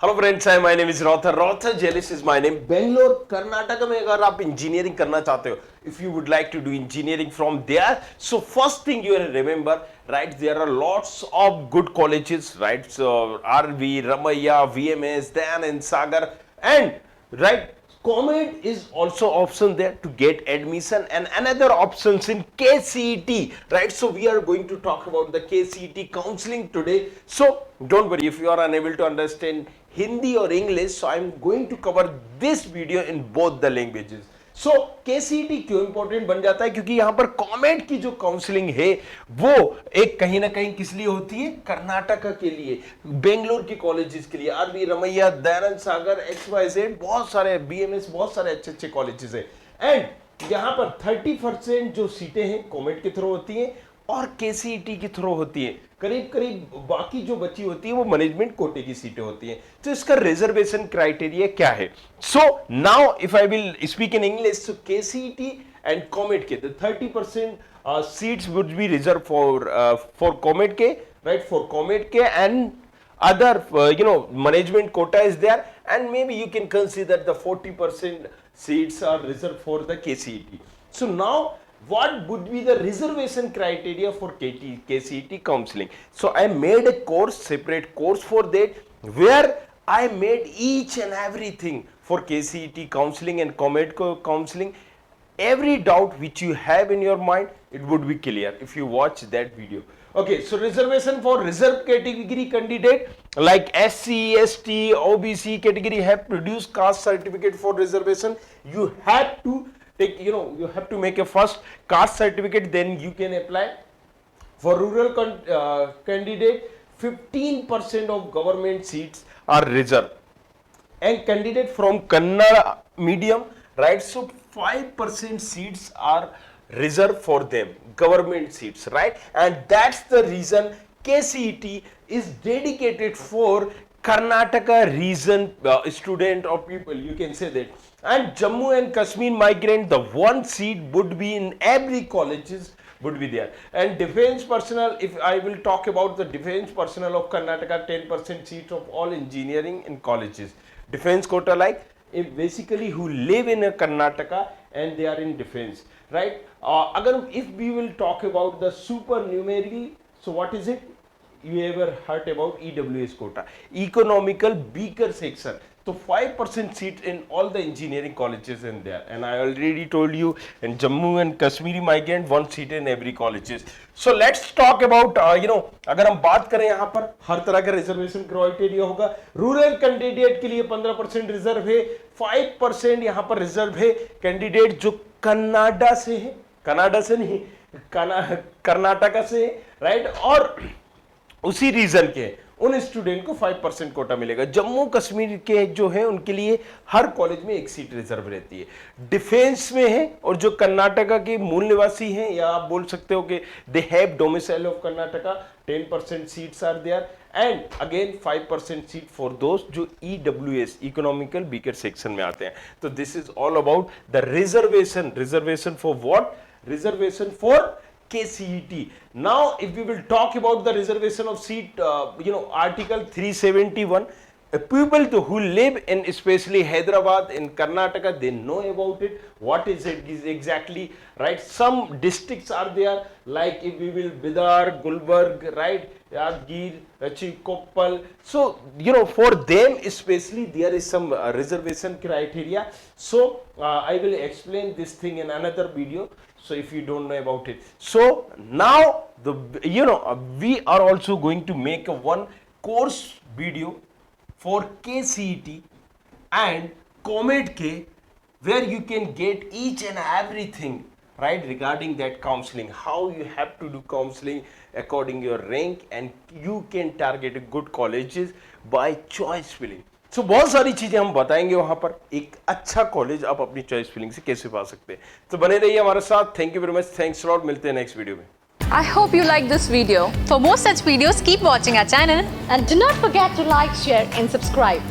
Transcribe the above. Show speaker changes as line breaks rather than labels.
Hello friends, my name is Rother. Rother Jelis is my name. Bangalore Karnataka में अगर आप engineering करना चाहते हो, if you would like to do engineering from there, so first thing you remember, right, there are lots of good colleges, right, so RV, Ramaiah, VMS, Dayanand Sagar, and right, Comet is also option there to get admission, and another options in KCET, right? So we are going to talk about the KCET counseling today. So don't worry if you are unable to understand Hindi or English, so I'm going to cover this video in both the languages. So KCET क्यों important बन जाता है? क्योंकि यहां पर comet की जो counselling है वो एक कहीं ना कहीं किस लिए होती है? कर्नाटका के लिए, बेंगलोर के कॉलेजेस के लिए, RV, रमैया, दयानंद सागर, XYZ, बहुत सारे BMS, बहुत सारे अच्छे अच्छे कॉलेजेस हैं। एंड यहां पर 30% जो सीटें हैं कॉमेट के थ्रू होती हैं और KCET के थ्रू होती है। करीब करीब बाकी जो बची होती है वो मैनेजमेंट कोटे की सीटें होती हैं। तो इसका रिजर्वेशन क्राइटेरिया क्या है? So now if I will speak in English, so KCET and comet के 30% seats would be reserve for comet के, राइट, फॉर कॉमेट के, and other management quota is there, and maybe you can consider the 40% seats are reserved for the KCET. So now what would be the reservation criteria for KCET counseling? So I made a course, separate course for that, where I made each and everything for KCET counseling and COMED counseling. Every doubt which you have in your mind, it would be clear if you watch that video. Okay, so reservation for reserved category candidate like SC, ST, OBC category have produced caste certificate for reservation. You have to take, you have to make a first caste certificate, then you can apply. For rural candidate, 15% of government seats are reserved, and candidate from Kannada medium, right, so 5% seats are reserved for them, government seats, right? And that's the reason KCET is dedicated for Karnataka region student or people, you can say that. And Jammu and Kashmir migrant, the one seat would be in every colleges would be there. And defense personnel, if I will talk about the defense personnel of Karnataka, 10% seats of all engineering in colleges. Defense quota, like if basically who live in a Karnataka and they are in defense, right? If we will talk about the supernumerary, so what is it? You ever heard about EWS quota, economical weaker section? So 5% seats in all the engineering colleges in there, and I already told you in Jammu and Kashmiri migrant, one seat in every colleges. So let's talk about अगर हम बात करें यहाँ पर हर तरह का reservation criteria होगा। Rural candidate के लिए 15% रिजर्व है, 5% यहाँ पर रिजर्व है कैंडिडेट जो कनाडा से है, कनाडा से नहीं, कर्नाटका से, राइट, और उसी रीजन के उन स्टूडेंट को 5% कोटा मिलेगा। जम्मू कश्मीर के जो है उनके लिए हर कॉलेज में एक सीट रिजर्व रहती है। डिफेंस में है, और जो कर्नाटका के मूल निवासी हैं, या आप बोल सकते हो कि they have domicile of Karnataka, 10% seats are there, and again 5% seat for दोस्त जो EWS, इकोनॉमिकल वीकर सेक्शन में आते हैं। तो this is all about the reservation for what? Reservation for KCET. Now if we will talk about the reservation of seat, article 371, people who live in especially Hyderabad in Karnataka, they know about it. What is it is exactly, right? Some districts are there, like if we will Bidar, Gulbarg, right, Yadgir, Koppal. So for them especially there is some reservation criteria. So I will explain this thing in another video, so if you don't know about it. So now we are also going to make a one course video for KCET and COMED K, where you can get each and everything, right, regarding that counseling, how you have to do counseling according your rank, and you can target good colleges by choice filling. So बहुत सारी चीजें हम बताएंगे वहां पर, एक अच्छा college आप अपनी चॉइस फिलिंग से कैसे पा सकते हैं। तो बने रहिए हमारे साथ। Thank you very much, thanks lot, मिलते हैं नेक्स्ट वीडियो में।
I hope you like this video. For more such videos, keep watching our channel.
And do not forget to like, share and subscribe.